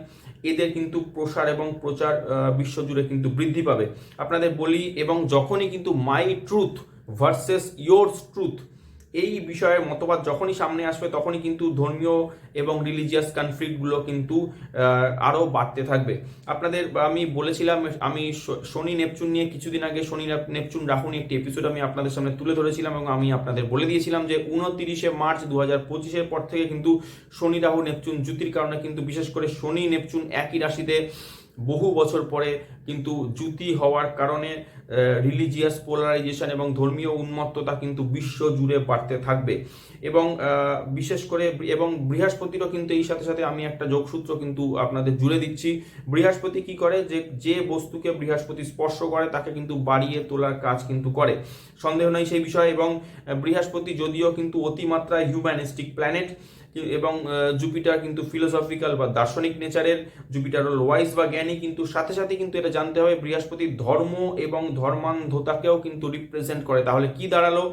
এদের কিন্তু প্রসার এবং প্রচার বিশ্বজুড়ে কিন্তু বৃদ্ধি পাবে। আপনাদের বলি, এবং যখনই কিন্তু মাই ট্রুথ ভার্সেস ইয়োরস ট্রুথ এই বিষয়ের মতবাদ যখনই সামনে আসবে, তখনই কিন্তু ধর্মীয় এবং রিলিজিয়াস কনফ্লিক্টগুলো কিন্তু আরও বাড়তে থাকবে। আপনাদের আমি বলেছিলাম, আমি শনি নেপচুন নিয়ে কিছুদিন আগে শনি নেপচুন রাহু নিয়ে একটি এপিসোড আমি আপনাদের সামনে তুলে ধরেছিলাম, এবং আমি আপনাদের বলে দিয়েছিলাম যে 29শে মার্চ 2025-এর পর থেকে কিন্তু শনি রাহু নেপচুন যুতির কারণে কিন্তু বিশেষ করে শনি নেপচুন একই রাশিতে বহু বছর পরে কিন্তু যুতি হওয়ার কারণে রিলিজিয়াস পোলারাইজেশন এবং ধর্মীয় উন্মত্ততা কিন্তু বিশ্ব জুড়ে বাড়তে থাকবে। এবং বিশেষ করে এবং বৃহস্পতিরও কিন্তু এই সাথে সাথে আমি একটা যোগসূত্র কিন্তু আপনাদের জুড়ে দিচ্ছি। বৃহস্পতি কি করে, যে বস্তুকে বৃহস্পতি স্পর্শ করে তাকে কিন্তু বাড়িয়ে তোলার কাজ কিন্তু করে, সন্দেহ নেই সেই বিষয়ে। এবং বৃহস্পতি যদিও কিন্তু অতিমাত্রায় হিউম্যানিস্টিক প্ল্যানেট, এবং জুপিটার কিন্তু ফিলোসফিক্যাল বা দার্শনিক নেচারের, জুপিটার হল ওয়াইজ বা জ্ঞানী, কিন্তু সাথে সাথে কিন্তু এটা জানতে হবে বৃহস্পতি ধর্ম এবং ধর্মান্ধতাকেও কিন্তু রিপ্রেজেন্ট করে। তাহলে কি দাঁড়ালো,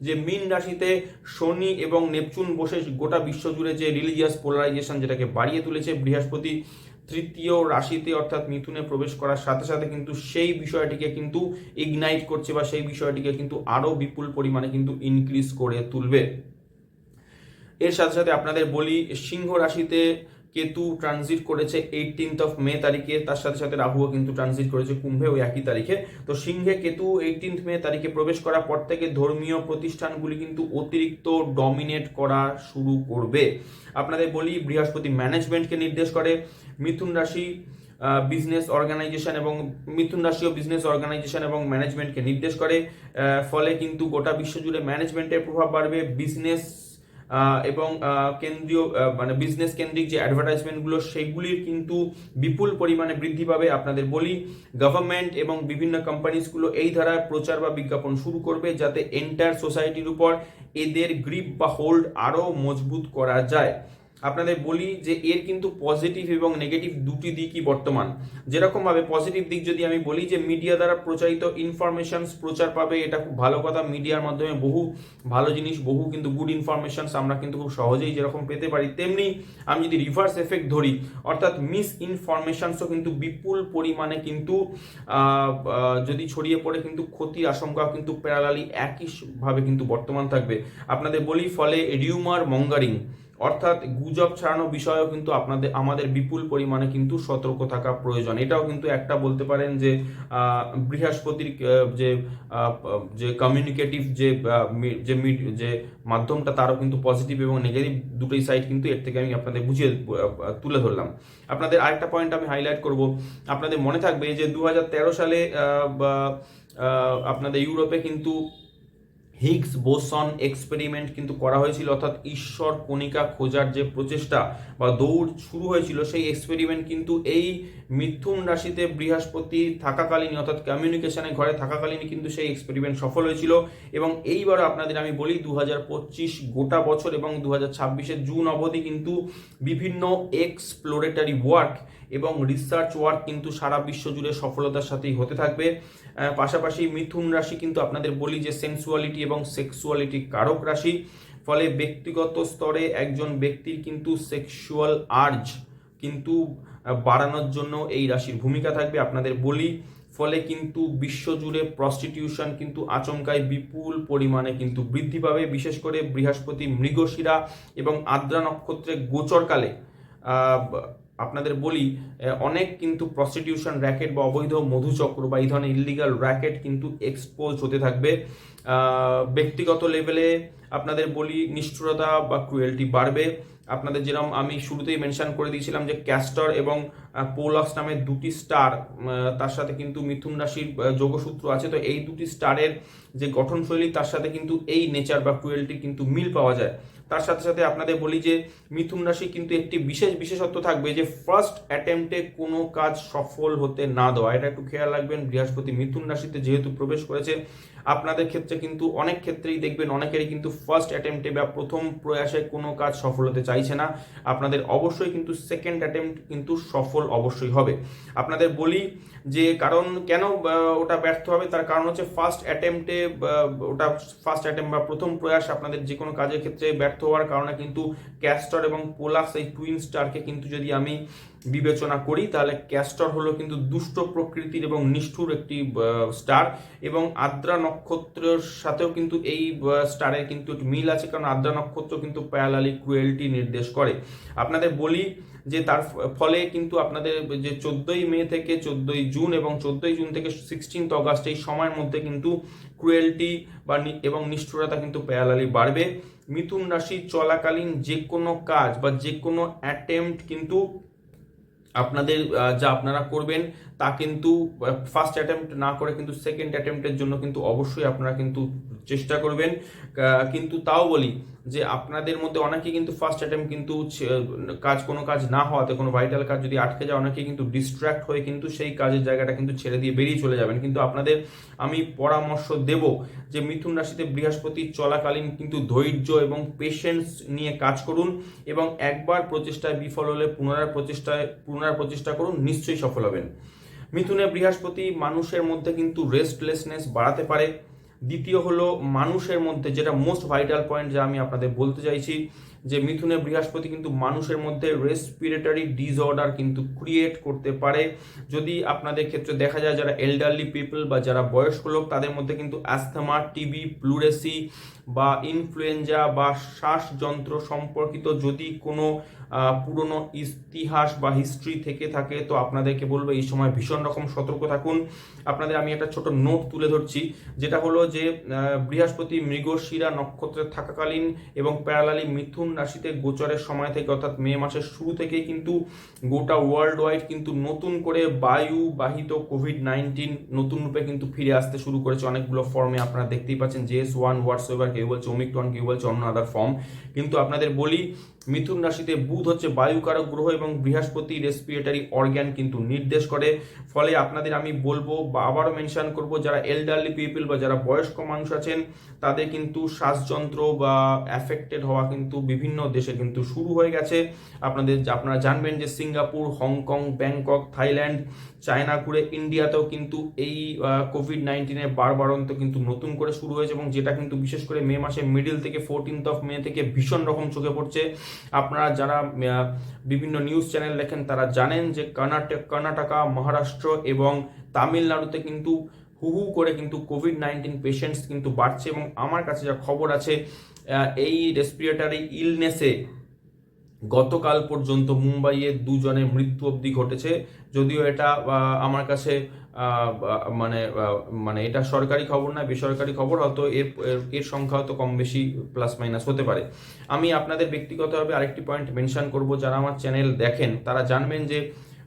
যে মীন রাশিতে শনি এবং নেপচুন বসে গোটা বিশ্বজুড়ে যে রিলিজিয়াস পোলারাইজেশন যেটাকে বাড়িয়ে তুলেছে, বৃহস্পতি তৃতীয় রাশিতে অর্থাৎ মিথুনে প্রবেশ করার সাথে সাথে কিন্তু সেই বিষয়টিকে কিন্তু ইগনাইট করছে, বা সেই বিষয়টিকে কিন্তু আরও বিপুল পরিমাণে কিন্তু ইনক্রিজ করে তুলবে। এর সাথে সাথে আপনাদের বলি, সিংহ রাশিতে কেতু ট্রানজিট করেছে 18 মে তারিখে, তার সাথে সাথে রাহুও কিন্তু ট্রানজিট করেছে কুম্ভে ওই একই তারিখে। তো সিংহে কেতু 18 মে তারিখে প্রবেশ করার পর থেকে ধর্মীয় প্রতিষ্ঠানগুলি কিন্তু অতিরিক্ত ডমিনেট করা শুরু করবে। আপনাদের বলি, বৃহস্পতি ম্যানেজমেন্টকে নির্দেশ করে, মিথুন রাশি বিজনেস অর্গানাইজেশন এবং মিথুন রাশিও বিজনেস অর্গানাইজেশন এবং ম্যানেজমেন্টকে নির্দেশ করে। ফলে কিন্তু গোটা বিশ্বজুড়ে ম্যানেজমেন্টের প্রভাব বাড়বে, বিজনেস এবং কেন্দ্রীয় মানে বিজনেস কেন্দ্রিক যে অ্যাডভার্টাইজমেন্টগুলো সেইগুলির কিন্তু বিপুল পরিমাণে বৃদ্ধি পাবে। আপনাদের বলি, গভর্নমেন্ট এবং বিভিন্ন কোম্পানিজগুলো এই ধারায় প্রচার বা বিজ্ঞাপন শুরু করবে, যাতে এন্টায়ার সোসাইটির উপর এদের গ্রিপ বা হোল্ড আরও মজবুত করা যায়। আপনাদের বলি যে এর কিন্তু পজিটিভ এবং নেগেটিভ দুটি দিকই বর্তমান। যেরকমভাবে পজিটিভ দিক যদি আমি বলি, যে মিডিয়া দ্বারা প্রচারিত ইনফরমেশনস প্রচার পাবে, এটা খুব ভালো কথা। মিডিয়ার মাধ্যমে বহু ভালো জিনিস, বহু কিন্তু গুড ইনফরমেশনস আমরা কিন্তু খুব সহজেই যেরকম পেতে পারি, তেমনি আমি যদি রিভার্স এফেক্ট ধরি, অর্থাৎ মিস ইনফরমেশনসও কিন্তু বিপুল পরিমাণে কিন্তু যদি ছড়িয়ে পড়ে কিন্তু ক্ষতির আশঙ্কা কিন্তু প্যারালালি একইভাবে কিন্তু বর্তমান থাকবে। আপনাদের বলি, ফলে রিউমার মঙ্গারিং অর্থাৎ গুজব ছড়ানো বিষয়েও কিন্তু আমাদের বিপুল পরিমাণে কিন্তু সতর্ক থাকা প্রয়োজন। এটাও কিন্তু একটা বলতে পারেন যে বৃহস্পতির যে কমিউনিকেটিভ যে মাধ্যমটা, তারও কিন্তু পজিটিভ এবং নেগেটিভ দুটোই সাইড কিন্তু এর থেকে আমি আপনাদের বুঝিয়ে তুলে ধরলাম। আপনাদের আরেকটা পয়েন্ট আমি হাইলাইট করব। আপনাদের মনে থাকবে যে 2013 সালে আপনাদের ইউরোপে কিন্তু হিগস বোসন এক্সপেরিমেন্ট কিন্তু করা হয়েছিল, অর্থাৎ ঈশ্বর কণিকা খোঁজার যে প্রচেষ্টা বা দৌড় শুরু হয়েছিল, সেই এক্সপেরিমেন্ট কিন্তু এই মিথুন রাশিতে বৃহস্পতি থাকাকালীন, অর্থাৎ কমিউনিকেশনের ঘরে থাকাকালীন কিন্তু সেই এক্সপেরিমেন্ট সফল হয়েছিল। এবং এইবার আপনাদের আমি বলি, 2025 গোটা বছর এবং 2026 জুন অবধি কিন্তু বিভিন্ন এক্সপ্লোরেটরি ওয়ার্ক এবং রিসার্চ ওয়ার্ক কিন্তু সারা বিশ্ব জুড়ে সফলতার সাথেই হতে থাকবে। পাশাপাশি মিথুন রাশি কিন্তু আপনাদের বলি যে সেন্সুয়ালিটি এবং সেক্সুয়ালিটি কারক রাশি, ফলে ব্যক্তিগত স্তরে একজন ব্যক্তির কিন্তু সেক্সুয়াল আর্জ কিন্তু বাড়ানোর জন্য এই রাশির ভূমিকা থাকবে। আপনাদের বলি, ফলে কিন্তু বিশ্বজুড়ে প্রস্টিটিউশন কিন্তু আচমকায় বিপুল পরিমাণে কিন্তু বৃদ্ধি পাবে। বিশেষ করে বৃহস্পতি মৃগশিরা এবং আদ্রা নক্ষত্রে গোচরকালে আপনাদের বলি, অনেক কিন্তু প্রস্টিটিউশন র্যাকেট বা অবৈধ মধুচক্র বা এই ধরনের ইলিগাল র্যাকেট কিন্তু এক্সপোজ হতে থাকবে। ব্যক্তিগত লেভেলে আপনাদের বলি, নিষ্ঠুরতা বা ক্রুয়েলটি বাড়বে। আপনাদের যেরকম আমি শুরুতেই মেনশন করে দিয়েছিলাম যে ক্যাস্টর এবং পোলাক্স নামের দুটি স্টার, তার সাথে কিন্তু মিথুন রাশির যোগসূত্র আছে। তো এই দুটি স্টারের যে গঠনশৈলী, তার সাথে কিন্তু এই নেচার বা ক্রুয়েলটি কিন্তু মিল পাওয়া যায়। তার সাথে সাথে আপনাদের বলি যে মিথুন রাশি কিন্তু একটি বিশেষত্ব থাকবে, যে ফার্স্ট অ্যাটেম্পটে কোনো কাজ সফল হতে না দেওয়া। এটা একটু খেয়াল রাখবেন। বৃহস্পতি মিথুন রাশিতে যেহেতু প্রবেশ করেছে, আপনাদের ক্ষেত্রে কিন্তু অনেক ক্ষেত্রেই দেখবেন অনেকেরই কিন্তু ফার্স্ট অ্যাটেম্পটে বা প্রথম প্রয়াসে কোনো কাজ সফল হতে চাইছে না। আপনাদের অবশ্যই কিন্তু সেকেন্ড অ্যাটেম্পট কিন্তু সফল অবশ্যই হবে। আপনাদের বলি যে কারণ কেন ওটা ব্যর্থ হবে, তার কারণ হচ্ছে ফার্স্ট অ্যাটেম্পটে বা প্রথম প্রয়াস আপনাদের যে কোনো কাজের ক্ষেত্রে ব্যর্থ ব্যর্থ হওয়ার কারণে কিন্তু ক্যাস্টর এবং পোলাক্স এই টুইন স্টারকে কিন্তু যদি আমি বিবেচনা করি, তাহলে ক্যাস্টর হলো কিন্তু দুষ্ট প্রকৃতির এবং নিষ্ঠুর একটি স্টার, এবং আদ্রা নক্ষত্রের সাথেও কিন্তু এই স্টারের কিন্তু একটু মিল আছে, কারণ আদ্রা নক্ষত্র কিন্তু প্যারালালি ক্রুয়েলটি নির্দেশ করে। আপনাদের বলি যে তার ফলে কিন্তু আপনাদের যে 14ই মে থেকে 14ই জুন এবং 14ই জুন থেকে 16 অগাস্ট এই সময়ের মধ্যে কিন্তু ক্রুয়েলটি বা এবং নিষ্ঠুরতা কিন্তু প্যারালালি বাড়বে। মিথুন রাশি চলাকালীন যে কোনো কাজ বা যে কোনো অ্যাটেম্পট কিন্তু আপনাদের যা আপনারা করবেন তা কিন্তু ফার্স্ট অ্যাটেম্প্ট না করে কিন্তু সেকেন্ড অ্যাটেম্প্টের জন্য কিন্তু অবশ্যই আপনারা কিন্তু চেষ্টা করবেন। কিন্তু তাও বলি যে আপনাদের মধ্যে অনেকে কিন্তু ফার্স্ট অ্যাটেম্প্ট কিন্তু কোনো কাজ না হওয়াতে, কোনো ভাইটাল কাজ যদি আটকে যায়, অনেকে কিন্তু ডিস্ট্র্যাক্ট হয়ে কিন্তু সেই কাজের জায়গাটা কিন্তু ছেড়ে দিয়ে বেরিয়ে চলে যাবেন। কিন্তু আপনাদের আমি পরামর্শ দেব যে মিথুন রাশিতে বৃহস্পতি চলাকালীন কিন্তু ধৈর্য এবং পেশেন্স নিয়ে কাজ করুন, এবং একবার প্রচেষ্টায় বিফল হলে পুনরায় প্রচেষ্টা করুন, নিশ্চয়ই সফল হবেন। মিথুনে বৃহস্পতি মানুষের মধ্যে কিন্তু রেস্টলেসনেস বাড়াতে পারে। দ্বিতীয় হলো মানুষের মধ্যে যেটা মোস্ট ভাইটাল পয়েন্ট যা আমি আপনাদের বলতে চাইছি, যে মিথুনে বৃহস্পতি কিন্তু মানুষের মধ্যে রেসপিরেটরি ডিসঅর্ডার কিন্তু ক্রিয়েট করতে পারে। যদি আপনাদের ক্ষেত্রে দেখা যায় যারা এল্ডারলি পিপল বা যারা বয়স্ক লোক, তাদের মধ্যে কিন্তু অ্যাস্থমা, টিবি, প্লুরেসি বা ইনফ্লুয়েঞ্জা বা শ্বাসযন্ত্র সম্পর্কিত যদি কোনো পুরনো ইতিহাস বা হিস্ট্রি থেকে থাকে, তো আপনাদেরকে বলবো এই সময় ভীষণ রকম সতর্ক থাকুন। আপনাদের আমি একটা ছোট নোট তুলে ধরছি, যেটা হলো যে বৃহস্পতি মৃগশিরা নক্ষত্রে থাকাকালীন এবং প্যারালালি মিথুন রাশিতে গোচরের সময় থেকে, অর্থাৎ মে মাসের শুরু থেকেই কিন্তু গোটা ওয়ার্ল্ড ওয়াইড কিন্তু নতুন করে বায়ুবাহিত কোভিড-19 নতুন রূপে কিন্তু ফিরে আসতে শুরু করেছে অনেকগুলো ফর্মে। আপনারা দেখতেই পাচ্ছেন JS1 হোয়াটসএভার, কেউ বলছে ওমিক্রন, কেউ বলছে অন্য আদার ফর্ম। কিন্তু আপনাদের বলি মিথুন রাশিতে বুধ হচ্ছে বায়ুকারক গ্রহ এবং বৃহস্পতি রেসপিরেটরি অর্গ্যান কিন্তু নির্দেশ করে। ফলে আপনাদের আমি বলবো বা আবারও মেনশন করব, যারা এল্ডারলি পিপল বা যারা বয়স্ক মানুষ আছেন, তাদের কিন্তু শ্বাসযন্ত্র বা অ্যাফেক্টেড হওয়া কিন্তু বিভিন্ন দেশে কিন্তু শুরু হয়ে গেছে। আপনারা জানবেন যে Singapore, Hong Kong, Bangkok, Thailand, China ঘুরে ইন্ডিয়াতেও কিন্তু এই কোভিড-19 বাড়ন্ত কিন্তু নতুন করে শুরু হয়েছে, এবং যেটা কিন্তু বিশেষ করে মে মাসে মিডিল থেকে 14 মে থেকে ভীষণ রকম চোখে পড়ছে। আপনারা যারা বিভিন্ন নিউজ চ্যানেল দেখেন তারা জানেন যে কর্ণাটকা, মহারাষ্ট্র এবং তামিলনাড়ুতে কিন্তু হু করে কিন্তু কোভিড-19 পেশেন্টস কিন্তু বাড়ছে, এবং আমার কাছে যা খবর আছে এই রেসপিরেটরি ইলনেসে গতকাল পর্যন্ত মুম্বাইয়ে 2 জনের মৃত্যু অবধি ঘটেছে। যদিও এটা আমার কাছে মানে এটা সরকারি খবর না, বেসরকারি খবর, হয়তো এর সংখ্যা হয়তো কম বেশি প্লাস মাইনাস হতে পারে। আমি আপনাদের ব্যক্তিগতভাবে আরেকটি পয়েন্ট মেনশন করব, যারা আমার চ্যানেল দেখেন তারা জানবেন যে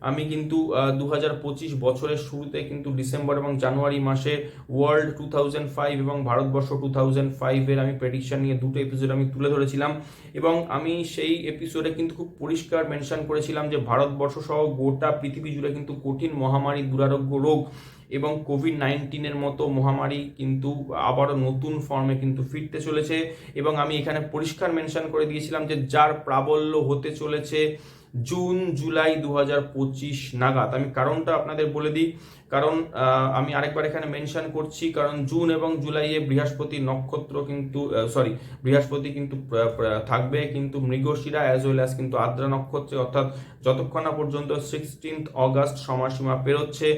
আমি কিন্তু 2025 বছরের শুরুতে কিন্তু ডিসেম্বর এবং জানুয়ারি মাসে ওয়ার্ল্ড 2005 এবং ভারতবর্ষ 2005 আমি প্রেডিকশন নিয়ে 2টো এপিসোড আমি তুলে ধরেছিলাম, এবং আমি সেই এপিসোডে কিন্তু খুব পরিষ্কার মেনশন করেছিলাম যে ভারতবর্ষ সহ গোটা পৃথিবী জুড়ে কিন্তু কঠিন মহামারী, দুরারোগ্য রোগ এবং কোভিড-19 মতো মহামারী কিন্তু আবারও নতুন ফর্মে কিন্তু ফিরতে চলেছে। এবং আমি এখানে পরিষ্কার মেনশন করে দিয়েছিলাম যে যার প্রাবল্য হতে চলেছে জুন জুলাই 2025 নাগাদ। আমি কারণটা আপনাদের বলে দিই, কারণ আমি আরেকবার এখানে মেনশন করছি, কারণ জুন এবং জুলাইয়ে বৃহস্পতি কিন্তু থাকবে কিন্তু মৃগশিরা অ্যাজ ওয়েল অ্যাজ কিন্তু আদ্রা নক্ষত্রে, অর্থাৎ যতক্ষণ না পর্যন্ত 16 অগাস্ট সময়সীমা পেরোচ্ছে,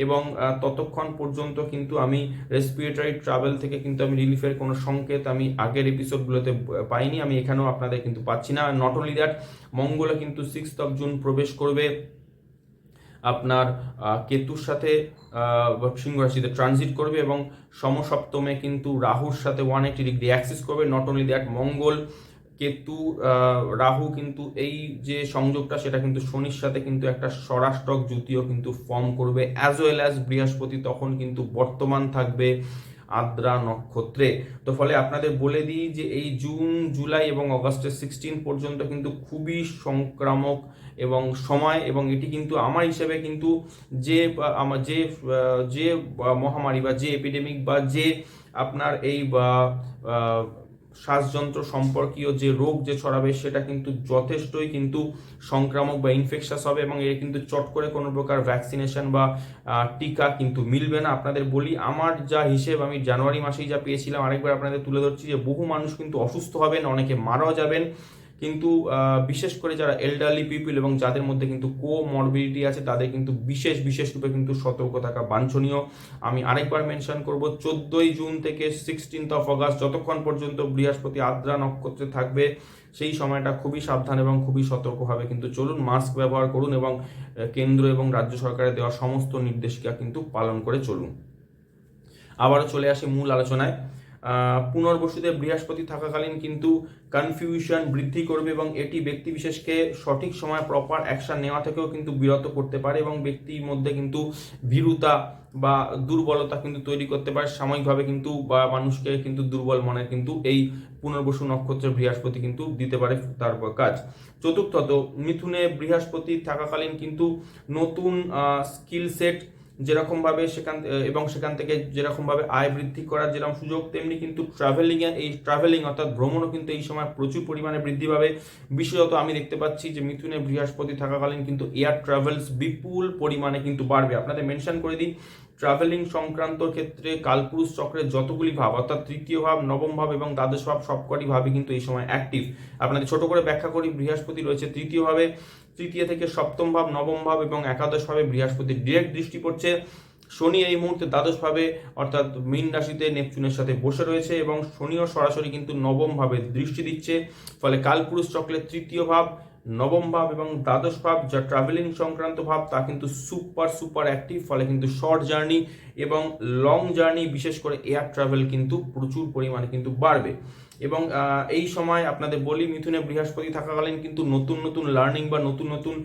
এবং ততক্ষণ পর্যন্ত কিন্তু আমি রেসপিরেটরি ট্রাভেল থেকে কিন্তু আমি রিলিফের কোনো সংকেত আমি আগের এপিসোডগুলোতে পাইনি, আমি এখানেও আপনাদের কিন্তু পাচ্ছি না। নট অনলি দ্যাট, মঙ্গলও কিন্তু 6 জুন প্রবেশ করবে আপনার কেতুর সাথে সিংহ রাশিতে ট্রানজিট করবে, এবং সমসপ্তমে কিন্তু রাহুর সাথে 180 ডিগ্রি অ্যাক্সিস করবে। নট অনলি দ্যাট, মঙ্গল, কেতু, রাহু কিন্তু এই যে সংযোগটা সেটা কিন্তু শনির সাথে কিন্তু একটা ষড়াষ্টক জুতিও কিন্তু ফর্ম করবে, অ্যাজ ওয়েল অ্যাজ বৃহস্পতি তখন কিন্তু বর্তমান থাকবে আদ্রা নক্ষত্রে। তো ফলে আপনাদের বলে দিই যে এই জুন, জুলাই এবং অগাস্টের 16 পর্যন্ত কিন্তু খুবই সংক্রামক এবং সময়, এবং এটি কিন্তু আমার হিসেবে কিন্তু যে মহামারী বা যে এপিডেমিক বা যে আপনার এই শ্বাসযন্ত্র সম্পর্কীয় যে রোগ যে ছড়াবে সেটা কিন্তু যথেষ্টই কিন্তু সংক্রামক বা ইনফেকশাস হবে, এবং এর কিন্তু চট করে কোনো প্রকার ভ্যাকসিনেশন বা টিকা কিন্তু মিলবে না। আপনাদের বলি, আমার যা হিসেব আমি জানুয়ারি মাসেই যা পেয়েছিলাম, আরেকবার আপনাদের তুলে ধরছি যে বহু মানুষ কিন্তু অসুস্থ হবেন, অনেকে মারাও যাবেন, কিন্তু বিশেষ করে যারা এল্ডারলি পিপল এবং যাদের মধ্যে কিন্তু কোমরবিডিটি আছে তাদের কিন্তু বিশেষ রূপে কিন্তু সতর্ক থাকা বাঞ্ছনীয়। আমি আরেকবার মেনশন করব, 14ই জুন থেকে 16 অগাস্ট যতক্ষণ পর্যন্ত বৃহস্পতি আদ্রা নক্ষত্রে থাকবে সেই সময়টা খুবই সাবধান এবং খুবই সতর্কভাবে কিন্তু চলুন, মাস্ক ব্যবহার করুন এবং কেন্দ্র এবং রাজ্য সরকারের দেওয়া সমস্ত নির্দেশিকা কিন্তু পালন করে চলুন। আবারও চলে আসি মূল আলোচনায়। পুনর্বসুতে বৃহস্পতি থাকাকালীন কিন্তু কনফিউশন বৃদ্ধি করবে এবং এটি ব্যক্তি বিশেষকে সঠিক সময় প্রপার অ্যাকশন নেওয়া থেকেও কিন্তু বিরত করতে পারে এবং ব্যক্তির মধ্যে কিন্তু ভীরুতা বা দুর্বলতা কিন্তু তৈরি করতে পারে সাময়িকভাবে কিন্তু, বা মানুষকে কিন্তু দুর্বল মনে কিন্তু এই পুনর্বসু নক্ষত্রের বৃহস্পতি কিন্তু দিতে পারে তার কাজ। চতুর্থত, মিথুনে বৃহস্পতি থাকাকালীন কিন্তু নতুন স্কিল সেট যেরকমভাবে সেখান থেকে যেরকমভাবে আয় বৃদ্ধি করার যেরকম সুযোগ, তেমনি কিন্তু ট্রাভেলিং অর্থাৎ ভ্রমণও কিন্তু এই সময় প্রচুর পরিমাণে বৃদ্ধি পাবে। বিশেষত আমি দেখতে পাচ্ছি যে মিথুনে বৃহস্পতি থাকাকালীন কিন্তু এয়ার ট্রাভেলস বিপুল পরিমাণে কিন্তু বাড়বে। আপনাদের মেনশন করে দিই, ট্রাভেলিং সংক্রান্ত ক্ষেত্রে কালপুরুষ চক্রের যতগুলি ভাব অর্থাৎ তৃতীয় ভাব, নবম ভাব এবং দ্বাদশ ভাব সবকটি ভাবই কিন্তু এই সময় অ্যাক্টিভ। আপনাদের ছোট করে ব্যাখ্যা করি, বৃহস্পতি রয়েছে তৃতীয় ভাবে, তৃতীয় থেকে সপ্তম ভাব, নবম ভাব এবং একাদশ ভাবে বৃহস্পতির ডিরেক্ট দৃষ্টি পড়ছে। শনি এই মুহূর্তে দ্বাদশ ভাবে অর্থাৎ মীন রাশিতে নেপচুনের সাথে বসে রয়েছে এবং শনিও সরাসরি কিন্তু নবম ভাবে দৃষ্টি দিচ্ছে। ফলে কালপুরুষ চক্রের তৃতীয় ভাব, নবম ভাব এবং দ্বাদশ ভাব যা ট্রাভেলিং সংক্রান্ত ভাব তা কিন্তু সুপার অ্যাক্টিভ। ফলে কিন্তু শর্ট জার্নি এবং লং জার্নি, বিশেষ করে এয়ার ট্রাভেল কিন্তু প্রচুর পরিমাণে কিন্তু বাড়বে। এবং এই সময় আপনাদের বলি, মিথুনে বৃহস্পতি থাকাকালীন কিন্তু নতুন লার্নিং বা নতুন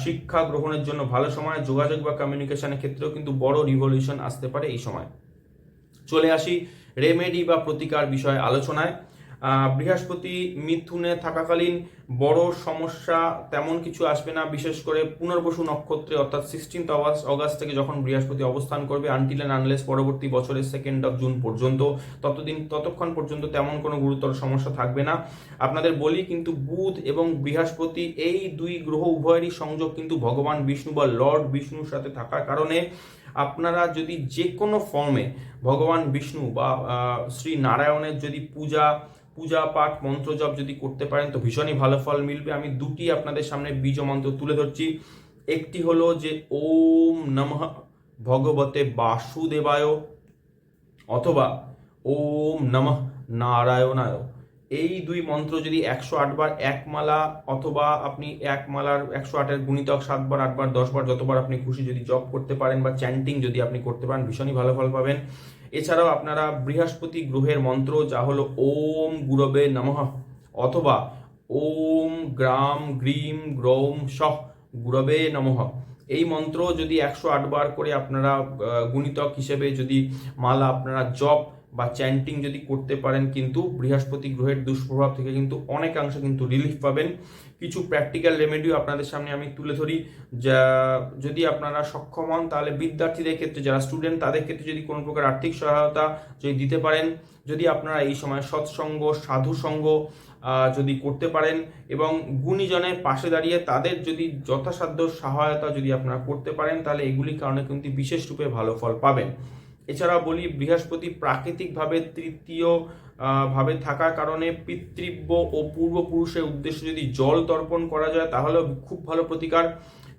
শিক্ষা গ্রহণের জন্য ভালো সময়, যোগাযোগ বা কমিউনিকেশনের ক্ষেত্রেও কিন্তু বড় রিভলিউশন আসতে পারে এই সময়। চলে আসি রেমেডি বা প্রতিকার বিষয়ে আলোচনায়। বৃহস্পতি মিথুনে থাকাকালীন বড় সমস্যা তেমন কিছু আসবে না, বিশেষ করে পুনর্বসু নক্ষত্রে অর্থাৎ 16 অগাস্ট থেকে যখন বৃহস্পতি অবস্থান করবে আনটিল অ্যান্ড আনলেস পরবর্তী বছরের 2 জুন পর্যন্ত, ততক্ষণ পর্যন্ত তেমন কোনো গুরুতর সমস্যা থাকবে না। আপনাদের বলি, কিন্তু বুধ এবং বৃহস্পতি এই দুই গ্রহ উভয়েরই সংযোগ কিন্তু ভগবান বিষ্ণু বা লর্ড বিষ্ণুর সাথে থাকার কারণে আপনারা যদি যে কোনো ফর্মে ভগবান বিষ্ণু বা শ্রী নারায়ণের যদি পূজা পাঠ মন্ত্র জপ যদি করতে পারেন তো ভীষণই ভালো ফল মিলবে। আমি দুটি আপনাদের সামনে বীজ মন্ত্র তুলে ধরছি। একটি হলো যে ওম নমঃ ভগবতে বাসুদেবায় অথবা ওম নমঃ নারায়ণায়। এই দুই মন্ত্র যদি 108 বার এক মালা, অথবা আপনি এক মালার 108-এর গুণিতক 7 বার 8 বার 10 বার যতবার আপনি খুশি যদি জপ করতে পারেন বা চ্যান্টিং যদি আপনি করতে পারেন ভীষণই ভালো ফল পাবেন। এছাড়াও আপনারা বৃহস্পতি গ্রহের মন্ত্র যা হলো ওম গুরবে নমঃ অথবা ওম গ্রাম গ্রীম গ্রৌম সহ গুরবে নমঃ, এই মন্ত্র যদি 108 বার করে আপনারা গুণিতক হিসেবে যদি মালা আপনারা জপ বা চ্যান্টিং যদি করতে পারেন কিন্তু বৃহস্পতি গ্রহের দুষ্প্রভাব থেকে কিন্তু অনেকাংশে কিন্তু রিলিফ পাবেন। কিছু প্র্যাকটিক্যাল রেমেডিও আপনাদের সামনে আমি তুলে ধরি, যা যদি আপনারা সক্ষম হন তাহলে বিদ্যার্থীদের ক্ষেত্রে, যারা স্টুডেন্ট তাদের ক্ষেত্রে যদি কোনো প্রকার আর্থিক সহায়তা যদি দিতে পারেন, যদি আপনারা এই সময় সৎসঙ্গ সাধু সঙ্গ যদি করতে পারেন এবং গুণীজনের পাশে দাঁড়িয়ে তাদের যদি যথাসাধ্য সহায়তা যদি আপনারা করতে পারেন তাহলে এগুলির কারণে কিন্তু বিশেষ রূপে ভালো ফল পাবেন। এছাড়া বলি, বৃহস্পতি প্রাকৃতিকভাবে তৃতীয় ভাবে থাকার কারণে পিতৃব্য ও পূর্বপুরুষের উদ্দেশ্যে যদি জল তর্পণ করা যায় তাহলেও খুব ভালো প্রতিকার।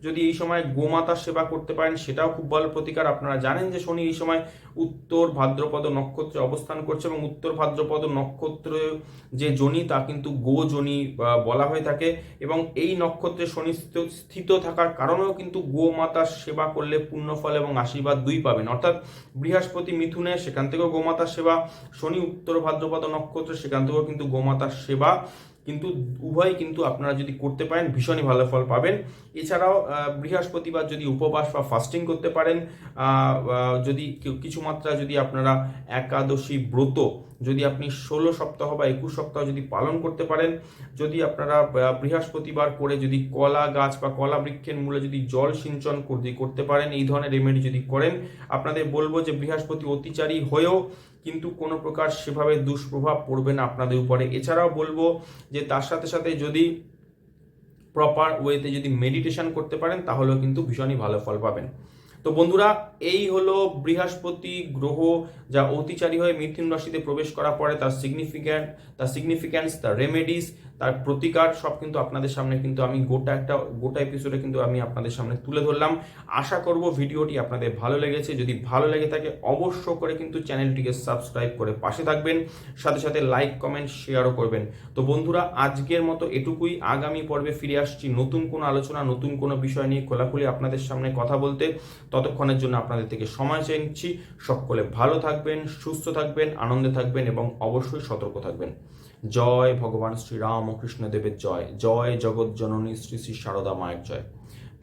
যদি এই সময় গোমাতার সেবা করতে পারেন সেটাও খুব ভালো প্রতিকার। আপনারা জানেন যে শনি এই সময় উত্তর ভাদ্রপদ নক্ষত্রে অবস্থান করছে এবং উত্তর ভাদ্রপদ নক্ষত্র যে যোনি তা কিন্তু গো যোনি বলা হয়ে থাকে এবং এই নক্ষত্রে শনি স্থিত থাকার কারণেও কিন্তু গোমাতার সেবা করলে পুণ্যফল এবং আশীর্বাদ দুই পাবেন। অর্থাৎ বৃহস্পতি মিথুনে, সেখান থেকেও গোমাতার সেবা, শনি উত্তর ভাদ্রপদ নক্ষত্রে, সেখান থেকেও কিন্তু গোমাতার সেবা, কিন্তু উভয় কিন্তু আপনারা যদি করতে পারেন ভীষণই ভালো ফল পাবেন। এছাড়াও বৃহস্পতিবার যদি উপবাস বা ফাস্টিং করতে পারেন, যদি কিছু মাত্রা যদি আপনারা একাদশী ব্রত যদি আপনি 16 সপ্তাহ বা 21 সপ্তাহ যদি পালন করতে পারেন, যদি আপনারা বৃহস্পতিবার করে যদি কলা গাছ বা কলা বৃক্ষের মূলে যদি জল সিঞ্চন করতে পারেন, এই ধরনের রেমেডি যদি করেন, আপনাদের বলবো যে বৃহস্পতি অতিচারী হয়েও কিন্তু কোনো প্রকার সেভাবে দুষ্প্রভাব পড়বে না আপনাদের উপরে। এছাড়াও বলবো যে তার সাথে সাথে যদি প্রপার ওয়েতে যদি মেডিটেশন করতে পারেন তাহলেও কিন্তু ভীষণই ভালো ফল পাবেন। তো বন্ধুরা, এই হলো বৃহস্পতি গ্রহ যা অতিচারী হয়ে মিথুন রাশিতে প্রবেশ করার পরে তার সিগনিফিক্যান্স, তার রেমেডিস, তার প্রতিকার সব কিন্তু আপনাদের সামনে কিন্তু আমি গোটা এপিসোডে কিন্তু আমি আপনাদের সামনে তুলে ধরলাম। আশা করব ভিডিওটি আপনাদের ভালো লেগেছে। যদি ভালো লেগে থাকে অবশ্য করে কিন্তু চ্যানেলটিকে সাবস্ক্রাইব করে পাশে থাকবেন, সাথে সাথে লাইক কমেন্ট শেয়ারও করবেন। তো বন্ধুরা, আজকের মতো এটুকুই। আগামী পর্বে ফিরে আসছি নতুন কোনো আলোচনা, নতুন কোনো বিষয় নিয়ে খোলাখুলি আপনাদের সামনে কথা বলতে। ততক্ষণের জন্য আপনাদের থেকে সময় চেয়ে নিচ্ছি। সকলে ভালো থাকবেন, সুস্থ থাকবেন, আনন্দে থাকবেন এবং অবশ্যই সতর্ক থাকবেন। জয় ভগবান শ্রী রামকৃষ্ণ দেবের জয়, জয় জগৎ জননী শ্রী শ্রী সারদা মায়ের জয়।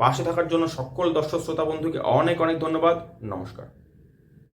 পাশে থাকার জন্য সকল দর্শক শ্রোতা বন্ধুকে অনেক অনেক ধন্যবাদ। নমস্কার।